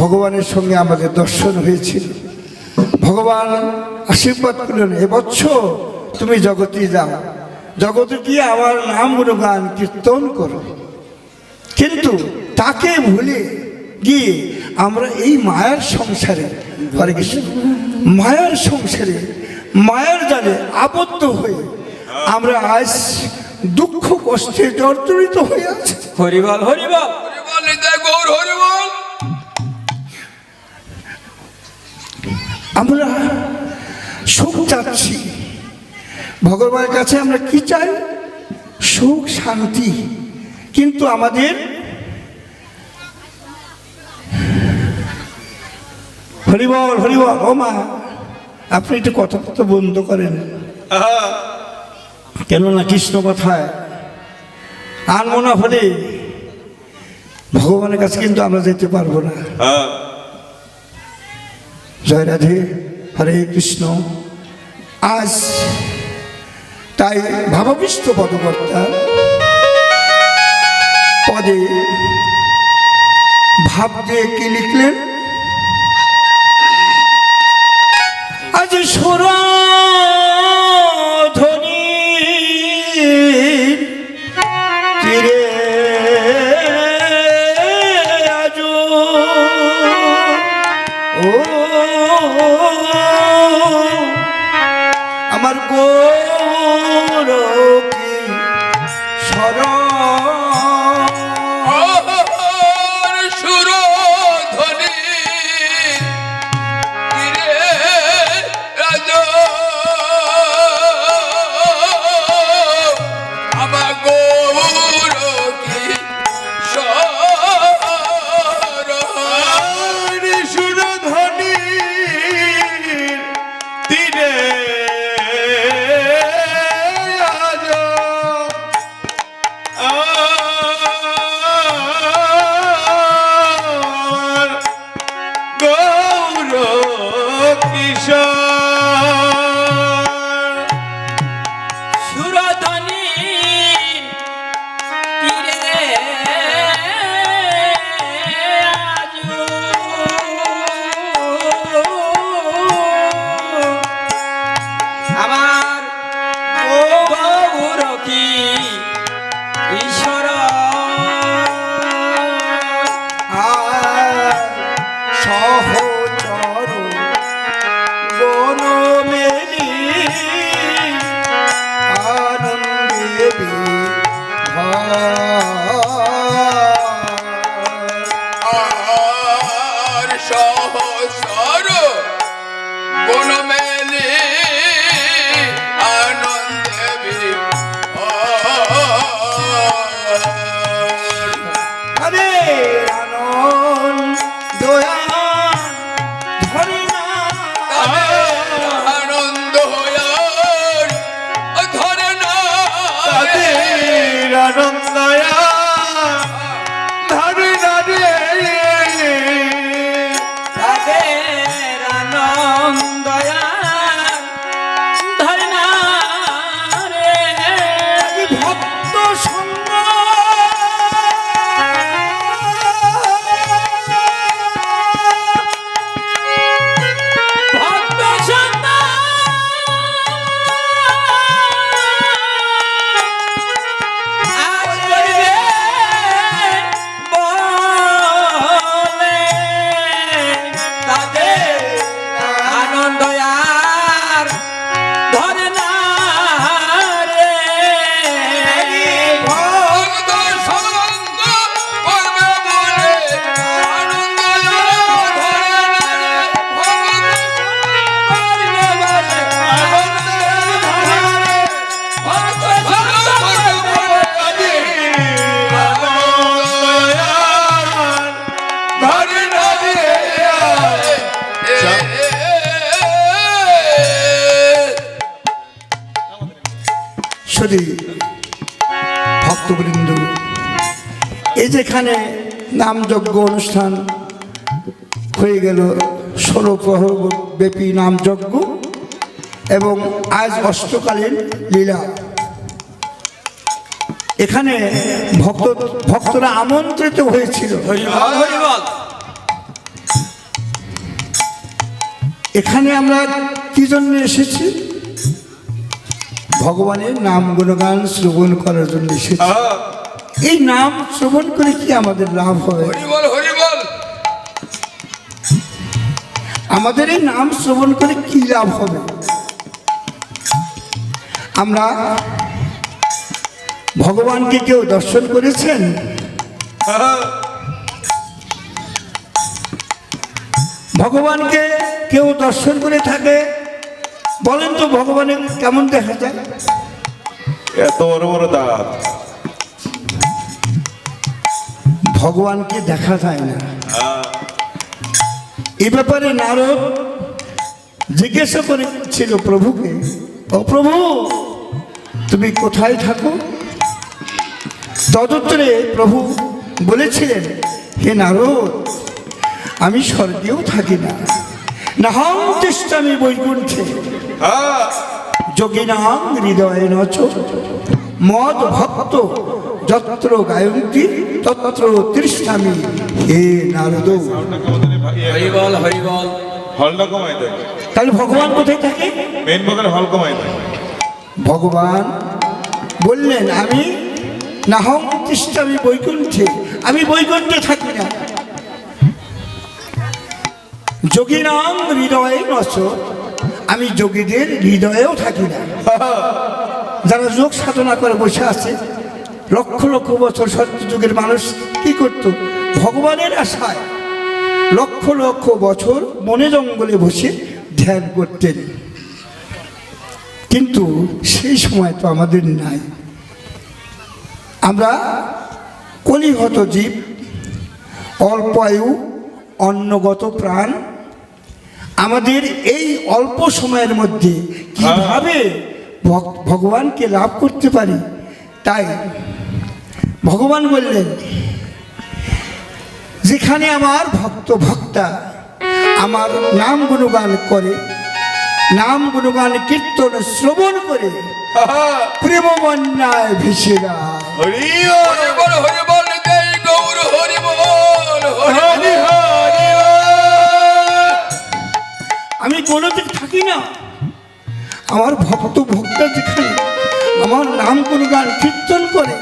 ভগবানের সঙ্গে আমাদের দর্শন হয়েছিল। ভগবান আশীর্বাদ করলেন, এবছর তুমি জগতে যাও, জগতে গিয়ে আমার নাম গুণগান কীর্তন করো। কিন্তু তাকে ভুলে গিয়ে আমরা এই মায়ার সংসারে, হরে কৃষ্ণ, মায়ার সংসারে মায়ার জালে আবদ্ধ হয়ে আমরা আজ দুঃখ কষ্টে জর্জরিত হয়ে আছি। হরিবল হরিবল গৌর হরিবল। আমরা সুখ চাচ্ছি, ভগবানের কাছে আমরা কি চাই? সুখ শান্তি। কিন্তু আমাদের হরিবল হরিবল। ও মা, আপনি একটু কথা তো বন্ধ করেন, কেননা কৃষ্ণ কথায় আনমো না হলে ভগবানের কাছে কিন্তু আমরা যেতে পারবো না। জয় রাধে, হরে কৃষ্ণ। আজ তাই ভাববিষ্ট পদকর্তা পদে ভাব দিয়ে কি লিখলেন? আজ সুরধ্বনি তীরে আজ ও আমার গৌর কি শরণ সুরধ্বনি তীরে রাজ আমার গৌর কি শরণ। সুরধ্বনি তীরে আজ আমার গৌর কিশোর। সুরধ্বনি তীরে আজ আমার গৌর কি ঈশ্বর সহচর বন মেলি আনন্দে আর সহসর কোন মেলে আনন্দে হরে আনন্দ ধরে না আনন্দ ধরে না আনন্দ ধরে না রে। তাদের আনন্দ ধরে না রে। ভক্ত সঙ্গ ভক্ত সঙ্গ আজ করিবে বলে তাদের আনন্দ আর ধরে না রে। ভক্ত সঙ্গ করবে বলে আনন্দ ধরে না রে। ভক্ত সঙ্গ করবে বলে ধরে না রে। শুধু ভক্তবৃন্দ, এই যেখানে নামযজ্ঞ অনুষ্ঠান হয়ে গেল, 16 প্রহর ব্যাপী নামযজ্ঞ এবং আজ অষ্টকালীন লীলা। এখানে ভক্তরা আমন্ত্রিত হয়েছিল। হরিবল হরিবল। এখানে আমরা কি জন্য এসেছি? ভগবানের নাম গুণগান শ্রবণ করার জন্য এসেছি। এই নাম শ্রবণ করে কি আমাদের লাভ হবে? হরি বল হরি বল। আমাদের এই নাম শ্রবণ করে কি লাভ হবে? আমরা ভগবানকে কেউ দর্শন করেছেন? ভগবানকে কেউ দর্শন করে থাকে? বলেন তো ভগবানের কেমন দেখা যায়? এত বড় বড় দাঁত। ভগবানকে দেখা যায় না। এ ব্যাপারে নারদ জিজ্ঞাসা করেছিল প্রভুকে, ও প্রভু তুমি কোথায় থাকো? তদুত্তরে প্রভু বলেছিলেন, হে নারদ, আমি স্বর্গেও থাকি না, নাহং তিষ্ঠামি বৈকুণ্ঠে যোগিনাং হৃদয়ে নচ মদ ভক্ত যত্র গায়ন্তি তত্র তিষ্ঠামি হে নারদ। হরি বল হরি বল। হলটা কমাই দেয়, তাহলে ভগবান কোথায় থাকে? মেন ভোগের হল কমাই দেয়। ভগবান বললেন, আমি নাহং তিষ্ঠামি বৈকুণ্ঠে, আমি বৈকুণ্ঠে থাকি না। যোগিনাং হৃদয়ে নচ, আমি যোগীদের হৃদয়েও থাকি না। যারা যোগ সাধনা করে বসে আছে, লক্ষ লক্ষ বছর সত্যযুগের মানুষ কি করত? ভগবানের আশায় লক্ষ লক্ষ বছর বনে জঙ্গলে বসে ধ্যান করতেন। কিন্তু সেই সময় তো আমাদের নাই। আমরা কলিহত জীব, অল্প আয়ু, অন্নগত প্রাণ। আমাদের এই অল্প সময়ের মধ্যে কিভাবে ভগবানকে লাভ করতে পারি? তাই ভগবান বললেন, যেখানে আমার ভক্ত ভক্তা আমার নাম গুণগান করে, নাম গুণগান কীর্তন শ্রবণ করে প্রেম বন্যায় ভেসে যায়। হরি হরি বল হরি বল জয় গৌর হরি বল হরি হরি আমি কোনোদিন থাকি না। আমার ভক্ত ভক্তা যেখানে আমার নাম গুণগান কীর্তন করে,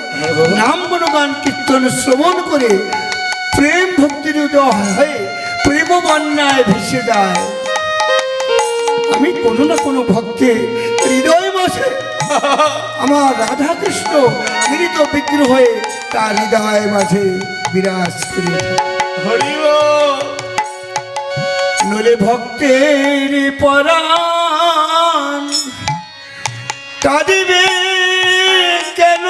নাম গুণগান কীর্তন শ্রবণ করে প্রেম ভক্তির উদয় হয়ে প্রেম বন্যায় ভেসে যায়। আমি কোনো না কোনো ভক্তের হৃদয় বসে আমার রাধা কৃষ্ণ মৃত বিগ্রহ হয়ে তার হৃদয় মাঝে বিরাজ করে। হরি নলে ভক্তের পরাণ কাঁদিবে কেন?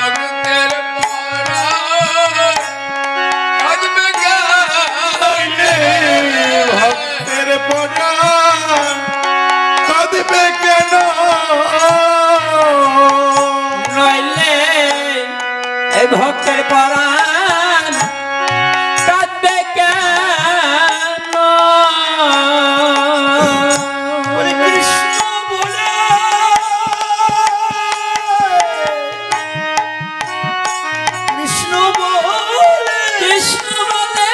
ভক্তের কাঁদবে ভক্তের পরাণ কাঁদবে কেন? নইলে এই ভক্তের পরাণ কাঁদবে কেন? বলে কৃষ্ণ বলে, কৃষ্ণ বলে কৃষ্ণ বলে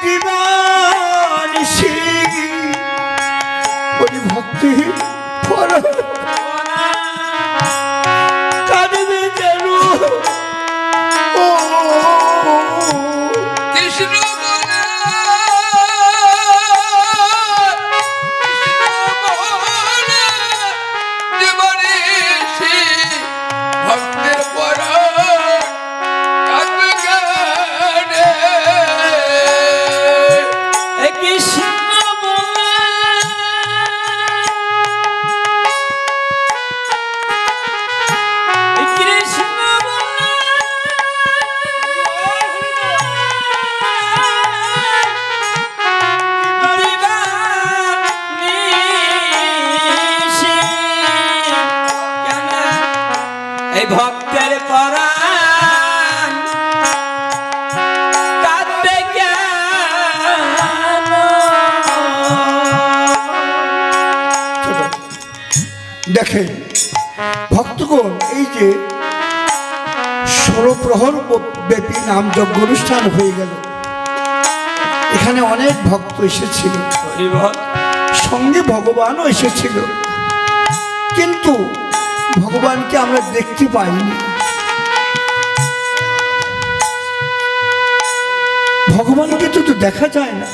দিবানিশি বলি ভক্তি পরাণ কাঁদবে কেন? ও কৃষ্ণ বলে জীবনীষী ভক্তের পরাণ কাঁদবে কেনে? এ কৃষ্ণ বলে এ কৃষ্ণ বলে দিবানিশি কেন এই ভক্তের পরাণ কাঁদবে কেন? দেখেন ভক্তগণ, এই যে 16 প্রহর ব্যাপী নাম যজ্ঞ অনুষ্ঠান হয়ে গেল। এখানে অনেক ভক্ত এসেছিল, হরি বল। সঙ্গে ভগবানও এসেছিল, কিন্তু ভগবানকে আমরা দেখতে পাইনি। ভগবানকে তো দেখা যায় না,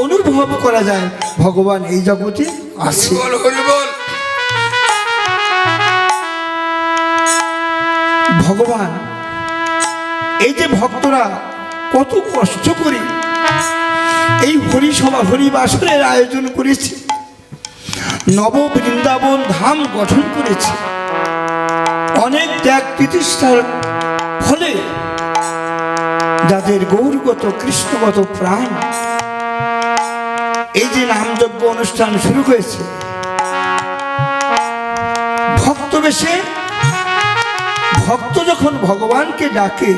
অনুভব করা যায় ভগবান এই জগতে আছে। বল হরি বল। ভগবান এই যে ভক্তরা কত কষ্ট করে এই হরিসভা হরিবাসরের আয়োজন করেছে, নব বৃন্দাবন ধাম গঠন করেছে, অনেক ত্যাগ প্রতিষ্ঠার ফলে যাদের গৌরগত কৃষ্ণগত প্রাণ, এই যে নামযজ্ঞ অনুষ্ঠান শুরু হয়েছে, ভক্ত বেশে ভক্ত যখন ভগবানকে ডাকে,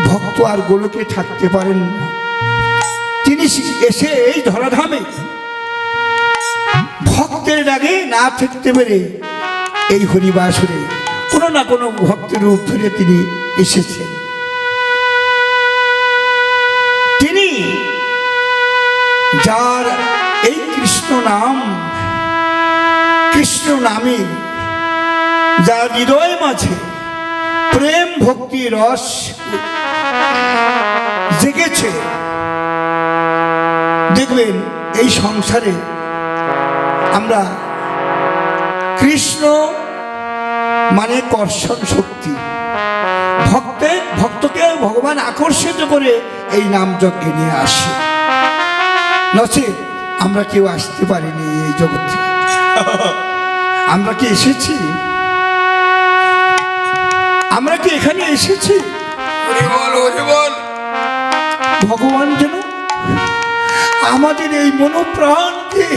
ভক্ত আর গোলকে থাকতে পারেন না। তিনি এসে এই ধরাধামে ভক্তের ডাকে না থাকতে পেরে এই হরিবাসরে কোনো না কোনো ভক্তের রূপ ধরে তিনি এসেছেন। তিনি যার এই কৃষ্ণ নাম, কৃষ্ণ নামে যার হৃদয় মাঝে প্রেম ভক্তি রস জেগেছে, দেখবেন এই সংসারে আমরা কৃষ্ণ মানে কর্ষণ শক্তি, ভক্তকে ভগবান আকর্ষিত করে এই নাম যজ্ঞে নিয়ে আসে। নচেত আমরা কেউ আসতে পারিনি এই জগৎ থেকে। আমরা কি এসেছি? আমরা কি এখানে এসেছি? হরি বল হরি বল। ভগবান যেন আমাদের এই মনোপ্রাণকে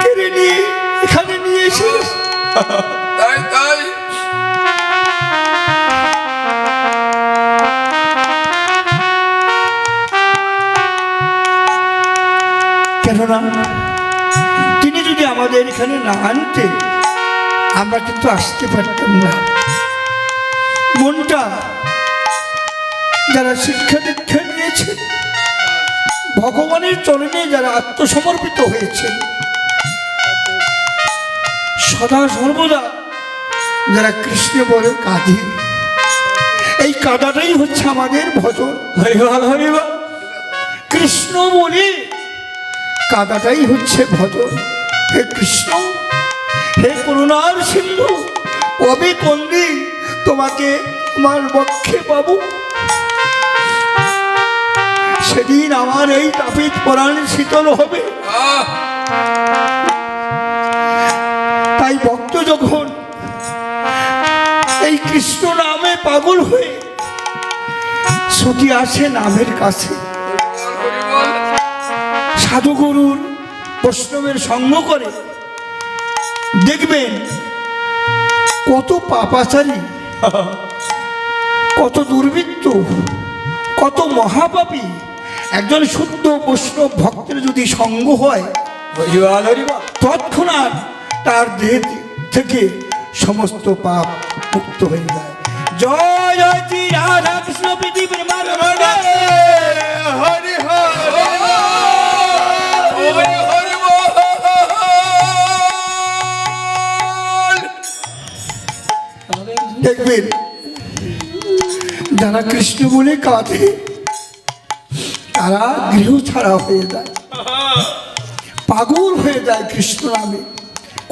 কেড়ে নিয়ে এখানে নিয়ে এসে, তাই তাই কেননা তিনি যদি আমাদের এখানে না আনতেন, আমরা কিন্তু আসতে পারতাম না। মনটা যারা শিক্ষা দীক্ষা নিয়েছে, ভগবানের চরণে যারা আত্মসমর্পিত হয়েছেন, সদা সর্বদা যারা কৃষ্ণ বলে কাঁদে, এই কাঁদাটাই হচ্ছে আমাদের ভজন। হরিবল হরিবল। কৃষ্ণ বলে কাঁদাটাই হচ্ছে ভজন। হে কৃষ্ণ, হে করুণার সিন্ধু, কবে কোন দিন তোমাকে আমার বক্ষে পাবো? সেদিন আমার এই তাপিত পরাণ শীতল হবে। তাই ভক্ত যখন এই কৃষ্ণ নামে পাগল হয়ে ছুটি আসে নামের কাছে, সাধুগুরুর বৈষ্ণবের সঙ্গ করে, দেখবেন কত পাপাচারী, কত দুর্বৃত্ত, কত মহাপাপী একজন শুদ্ধ বৈষ্ণব ভক্তের যদি সঙ্গ হয়, হরিবল হরিবল। তৎক্ষণাৎ তার দেহ থেকে সমস্ত পাপ মুক্ত হয়ে যায়। জয় জয় শ্রী রাধা কৃষ্ণ প্রীতি প্রেমানন্দ। হরি হরি হরি হরি বল। দেখবেন যারা কৃষ্ণ বলে কাঁদে, তারা গৃহ ছাড়া হয়ে যায়, পাগল হয়ে যায় কৃষ্ণ নামে।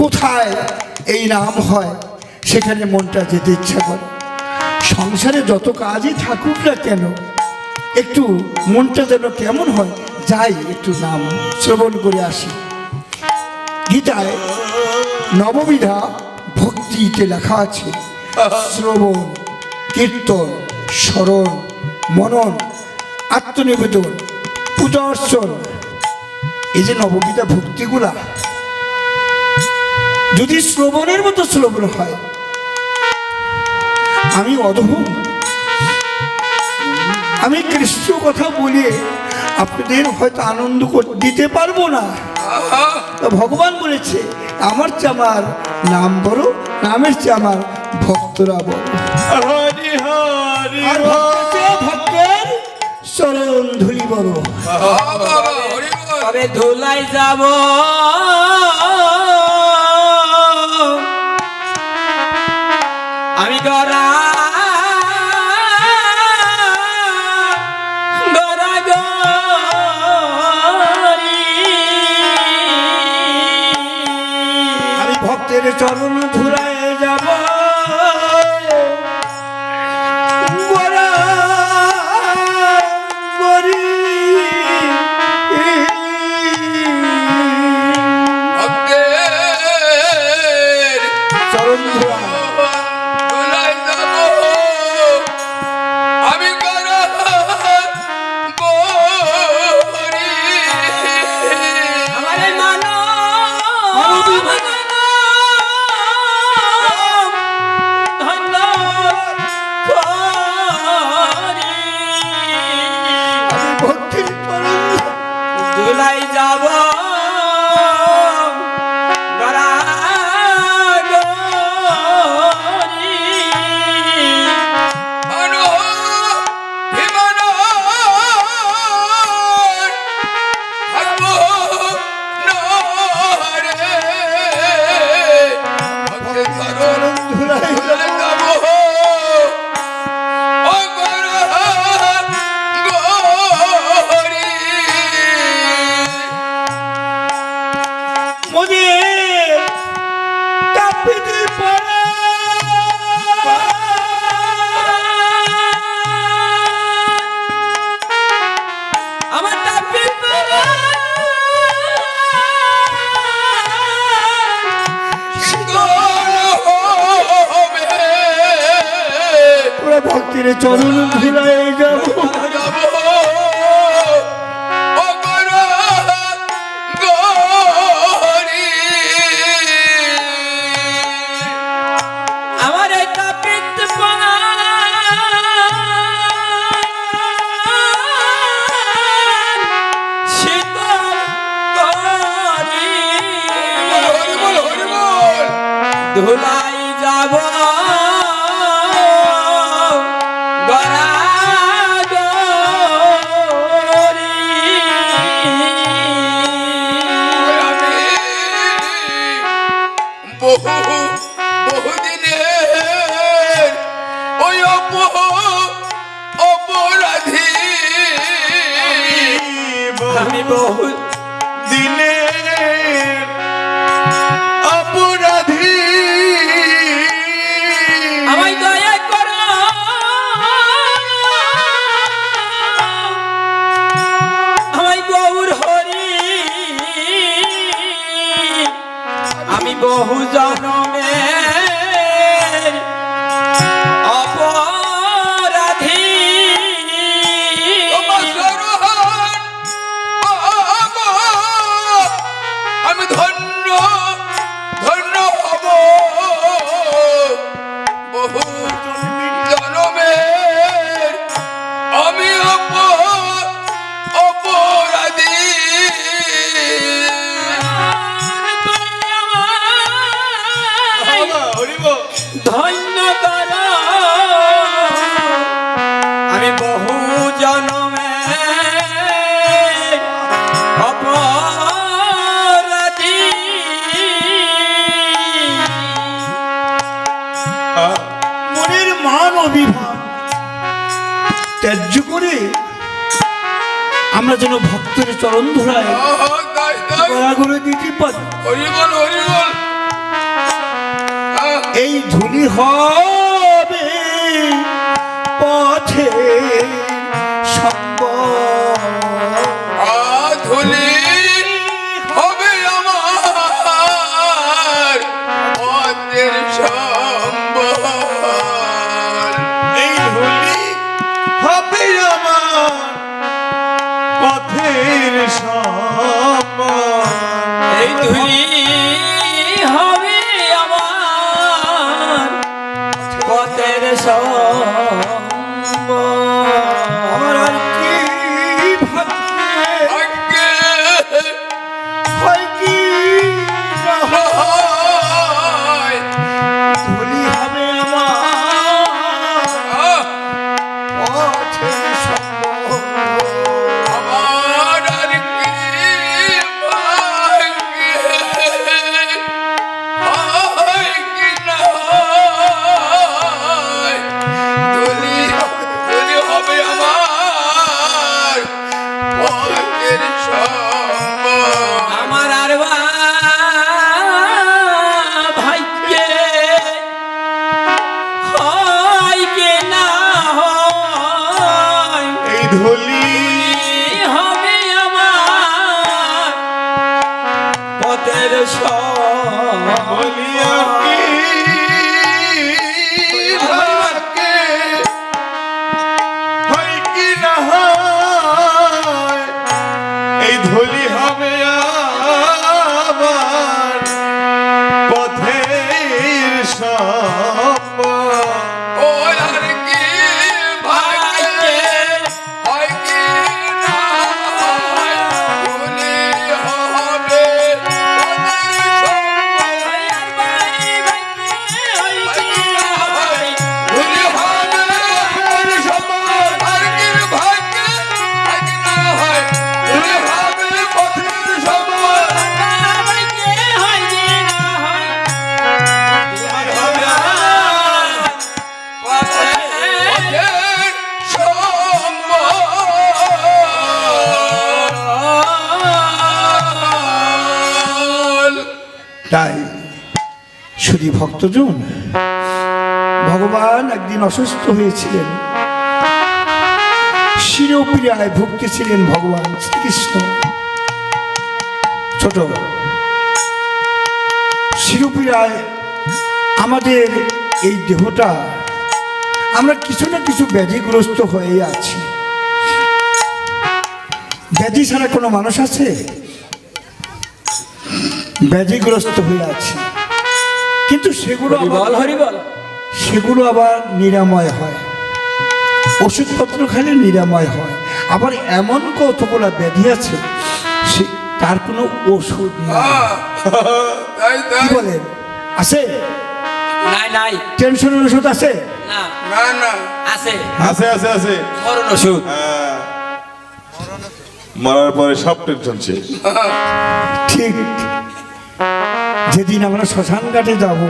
কোথায় এই নাম হয় সেখানে মনটা যেতে ইচ্ছা করে। সংসারে যত কাজই থাকুক না কেন, একটু মনটা যেন কেমন হয়, যাই একটু নাম শ্রবণ করে আসি। গীতায় নববিধা ভক্তিতে লেখা আছে, শ্রবণ, কীর্তন, স্মরণ, মনন, আত্মনিবেদন, পূজার্চন, এই যে নববিধা ভক্তিগুলা যদি শ্রবণের মতো শ্রবণ হয়, আমি অধম, আমি কৃষ্ণ কথা বলে আপনাদের হয়তো আনন্দ দিতে পারবো না। ভগবান বলেছে আমার চেয়ে আমার নাম বড়, নামের চেয়ে আমার ভক্তরা বড়। হরি হরি আর ভক্তের চরণ ধুলি বড়। বাবা হরি বল তবে ধুলাই যাব আমি গড়া গড়া গড়ি আমি ভক্তের চরণ ধুলায় যাব গোরা গরি। ভক্তের চরণ ধুলা ধুলাই যাব আমি গড়া গরি। আমারে মানো ধন্য করি আমি ভক্তির চরণ ধুলাই যাব গড়া গড়ি মানো বিমানো থাকবো নরে ভক্তের চরণ ধুলায় ধুলাই যাব ও গড়া গরি। মোদে কাপিতে পড়ে আমার টাপি পড়া তোরা ভক্তির চরণ ধুলায় যাব আমার টাপিত পড়া শীতল করি ধুলাই যাব গড়া গড়ি বহুদিনের ওই অপরাধী আমি বহু দিনের অপরাধী আমায় দয়া করো আমায় গৌর হরি আমি বহু জনমের অপরাধী আমি ধন্য ধন্য হব বহু জনমের আমি অপরাধী। হরি বল ধন্য কর আমি বহু জনমে অপরাধী মনের মান অভিমান ত্যায্য করে আমরা যেন ভক্তের চরণ ধুলায় তাই তাই গড়া করে দিতে পারি। হরিবল হরিবল এই ধুলি হবে পথে সম্বল। ধুলি হবে আমার পথের সম্বল। এই ধুলি হবে আমার পথের সম্বল। এই ধুলি হবে আমার ধুলি হবে আমার পথের বলি আমি ভাগ্যে হয় কি না হয়, এই ধুলি হবে আমার পথের সম্বল। ও আর কি ভাগ্যে হয় কি না হয়, ভুলি হবে ওদের ভুলি হবে ওদের সম্বল। আর কি ভাগ্যে হয় কি না হয়, ভুলি হবে পথের সম্বল। পথের সম্বল। তাই শুধু ভক্তজন, ভগবান একদিন অসুস্থ হয়েছিলেন, শিরোপীড়ায় ভুগতেছিলেন ভগবান শ্রীকৃষ্ণ। ছোট শিরোপীড়ায় আমাদের এই দেহটা, আমরা কিছু না কিছু ব্যাধিগ্রস্ত হয়ে আছি। ব্যাধি ছাড়া কোনো মানুষ আছে? ব্যাধিগ্রস্ত হয়ে আছে, কিন্তু সেগুলো হরিবল হরিবল। সেগুলো আবার নিরাময় হয়, ওষুধপত্র খেলে নিরাময় হয়। আবার এমন কতগুলো ব্যাধি আছে সে তার কোনো ওষুধ নেই। তাই কি তাই বলেন, আছে? নাই নাই টেনশনের ওষুধ আছে? না না না আছে আছে আছে আছে, মরণ ওষুধ। হ্যাঁ। মরার পরে সব টেনশন শেষ। ঠিক যেদিন আমরা শ্মশান ঘাটে যাব,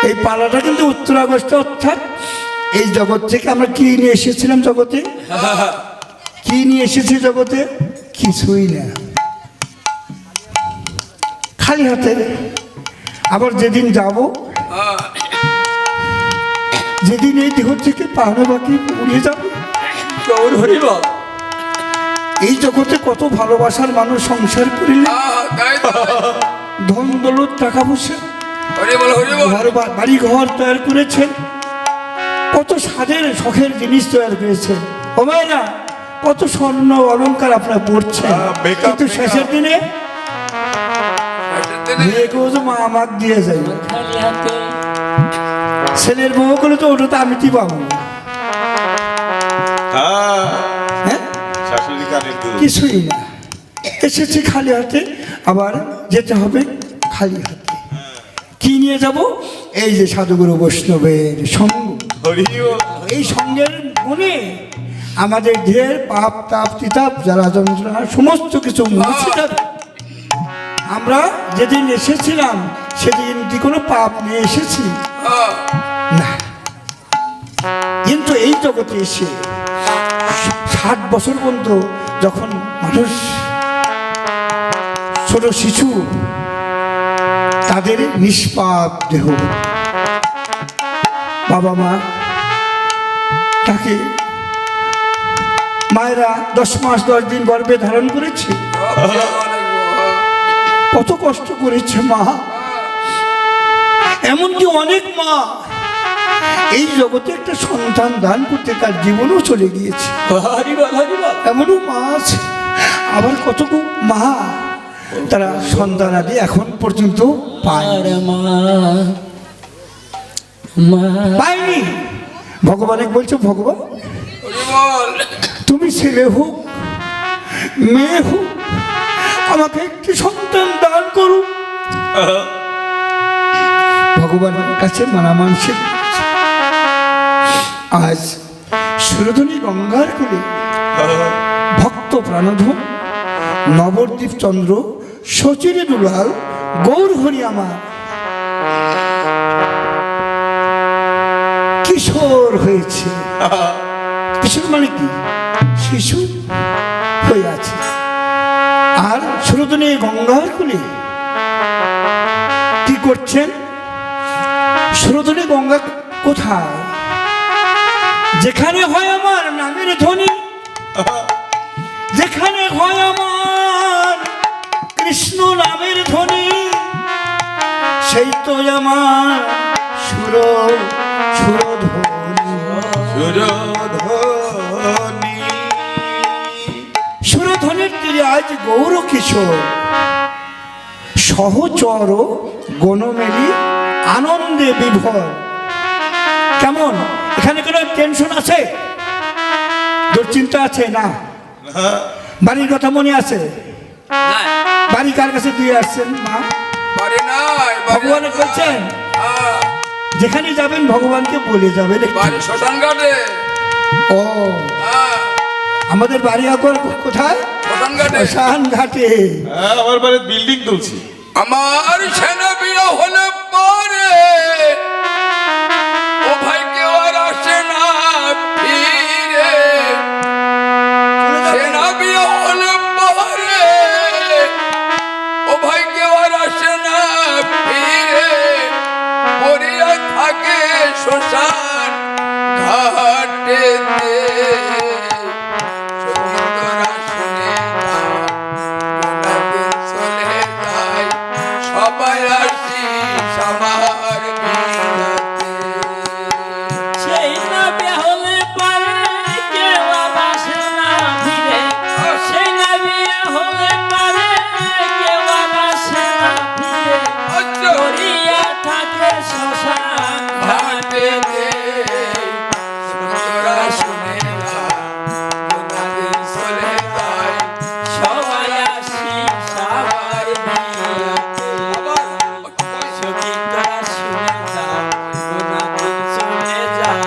এই পালাটা কিন্তু উত্তর আগস্ট, অর্থাৎ এই জগৎ থেকে আমরা কি নিয়ে এসেছিলাম জগতে? কি নিয়ে এসেছি জগতে? কিছুই না, খালি হাতে। আবার যেদিন যাব, যেদিন এই দেহ থেকে প্রাণ বাকি উড়িয়ে যাবে, গৌর হরিবল। এই জগতে কত ভালোবাসার মানুষ সংসার করিলে, তাই তাই ধন দৌলত টাকা পয়সা, হরিবল হরিবল। বাড়ি ঘর তৈরি করেছেন, কত স্বাদের শখের জিনিস তৈরি করেছেন। ও মায়েরা, কত স্বর্ণ অলংকার আপনারা পড়ছেন, makeup, কিন্তু শেষের দিনে মেয়েকেও যে মা আমাকে দিয়ে যায়, খালি হাতে ছেলের বউ গুলো তো ওটা তো আমি কি পাবো? হ্যাঁ, হ্যাঁ, শাশুড়ি কানের দুধ। কিছুই না। এসেছি খালি হাতে, আবার যেতে হবে খালি হাতে। কি নিয়ে যাব? এই যে সাধুগুরু বৈষ্ণবের সঙ্গ, হরি বল। এই সঙ্গের গুণে আমাদের দেহের পাপ তাপ তিতাপ জ্বালা যন্ত্রণা সমস্ত কিছু মুছে যাবে। আমরা যেদিন এসেছিলাম সেদিন কি কোনো পাপ নিয়ে এসেছি? না। কিন্তু এই জগতে এসে 60 বছর পর্যন্ত যখন মানুষ, ছোট শিশু, তাদের নিষ্পাপ দেহ, বাবা মা তাকে, মায়েরা 10 মাস 10 দিন গর্ভে ধারণ করেছে, কত কষ্ট করেছে মা। এমনকি অনেক মা এই জগতে একটা সন্তান দান করতে তার জীবনও চলে গিয়েছে, হরিবল হরিবল। এমনও মা আছে। আবার কত মা তারা সন্তান আদি এখন পর্যন্ত পায়নি। পায়নি। ভগবান বলছে, ভগবান হরিবল। তুমি ছেলে হোক মেয়ে হোক, আমাকে একটি সন্তান দান করো। ভগবানের কাছে মানা মানসিক। আজ সুরধনী গঙ্গার কোলে ভক্ত প্রাণধন নবদ্বীপ চন্দ্র সচিরে দুলাল গৌর হরি আমার কিশোর হয়েছে। কিশোর মানে কি? শিশু হয়ে আছে। আর সুরধনী গঙ্গার কোলে কি করছেন? সুরধনী গঙ্গা কোথায়? যেখানে হয় আমার নামের ধ্বনি, সেই তো আমার সুরধ্বনি সুরধ্বনি সুরধ্বনির তীরে আজ গৌর কিশোর সহচর গণমেলি আনন্দে বিভোর। কেমন, এখানে কোনো টেনশন আছে, দুশ্চিন্তা আছে না? বাড়ির কথা মনে আছে? বাড়ি কার কাছে দিয়ে আসছেন মা? বাড়ি নাই, বাড়ি ভগবান নাই। বলছেন হ্যাঁ, যেখানে যাবেন ভগবানকে বলে যাবেন একটু। বাড়ি শ্মশান ঘাটে। ও, হ্যাঁ, আমাদের বাড়ি এখন কোথায়? শ্মশান ঘাটে। শ্মশান ঘাটে। হ্যাঁ, আমার বাড়ির বিল্ডিং তুলছি। আমার ছেলে বিয়ে হলে পরে ও ভাই কেউ আর আসে না ফিরে। সেনা বিয়ে হলে পরে ও ভাই কেউ আর আসে না ফিরে। পড়িয়া থাকে শ্মশান ঘাটেতে। সখীরা শুনে তার গোনাদিন চলে যায়, সবাই আসি আমার বিয়াতে। সেই না বিয়ে হলে পারে কেউ আর আসে না ফিরে। সেই না বিয়ে হলে পারে কেউ আর আসে না ফিরে। আচ্ছা। পড়িয়া থাকে শ্মশান ঘাটেতে সখীরা শুনে তার গোনাদিন চলে যায়, সবাই আসি সবার বিয়াতে। আবার সখীরা শুনে যায়, গোনাগুন চলে যায়,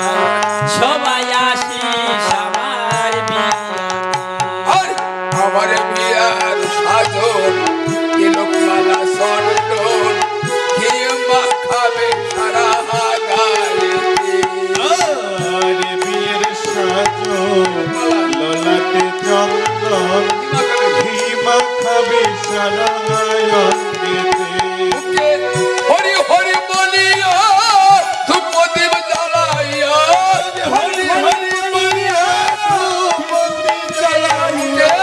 সবাই আসি সবার বিয়াতে। আর আমার বিয়ার সাজন তিলকমালা চন্দন ঘিয়ে মাখাবে সারা গায়ে। আরে বিয়ের সাজন ললাটে চন্দন ঘি মাখাবে সারা অঙ্গেতে। হরি হরি বলিয়া ধূপদীপ জ্বালাইয়া, হরি হরি বলিয়া ধূপদীপ জ্বালাইয়া।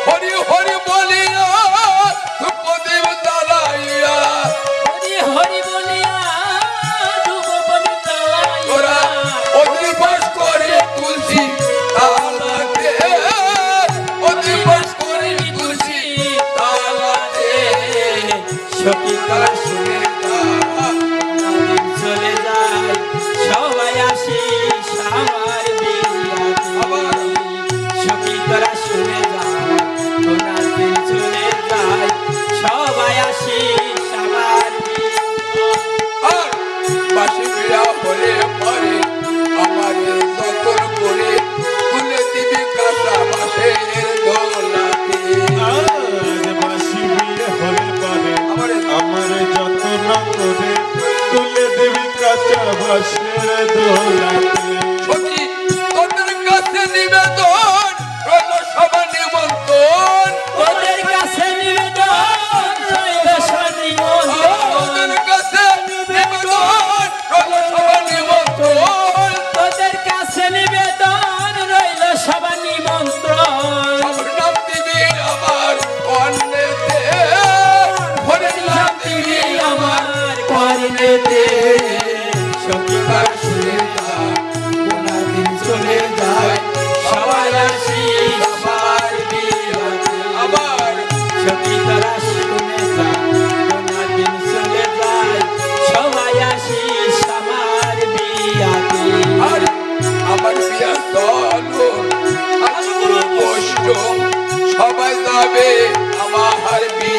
হরি হরি বলিয়া ধূপদীপ জ্বালাইয়া। হরি হরি বলিয়া ধূপবতী ওরা জ্বালাইয়া। অধিবাস করে তুলসী তালাতে, অধিবাস করে তুলসী তালাতে। সখী তারা শুনে তার দিন চলে যায়, সবাই আসি সবার বিয়াতে। সখী তোরা শুনে যায়, ওনার দিন চলে যায়, সবাই আসি সবার বিয়াতে। আর বাসি বিড়া হলে পরে আমার যতন করে তুলে দিবি কাঁচা বাসের দোলাতে। আজ বাঁশি বিয়ে হলে পরে আমার যত্ন করে তুলে দেবী কাঁচা বাঁশের দোলাতে। সখী তোদের কাছে নিবেদন রইল সবার নিমন্ত্রণ। ওদের কাছে নিবেদন রইল সনিমন্ত্রণ। তোদের কাছে নিবেদন রইল সবার নিমন্ত্রণ। তোদের কাছে নিবেদন রইল সবার নিমন্ত্রণ। সব নাম দিবি আমার অন্নেতে, হরে নাম দিবি আমার কর্ণেতে। সখীরা শুনে তার গোনাদিন চলে যায়, সবাই আসি সবার বিয়াতে। আবার সখী তারা শুনে যায়, গোনা দিন চলে যায়, সবাই আসি সবার বিয়াতে। আর আমার বিয়া চলো আজগুলো কষ্ট সবাই যাবে আমার বিয়া।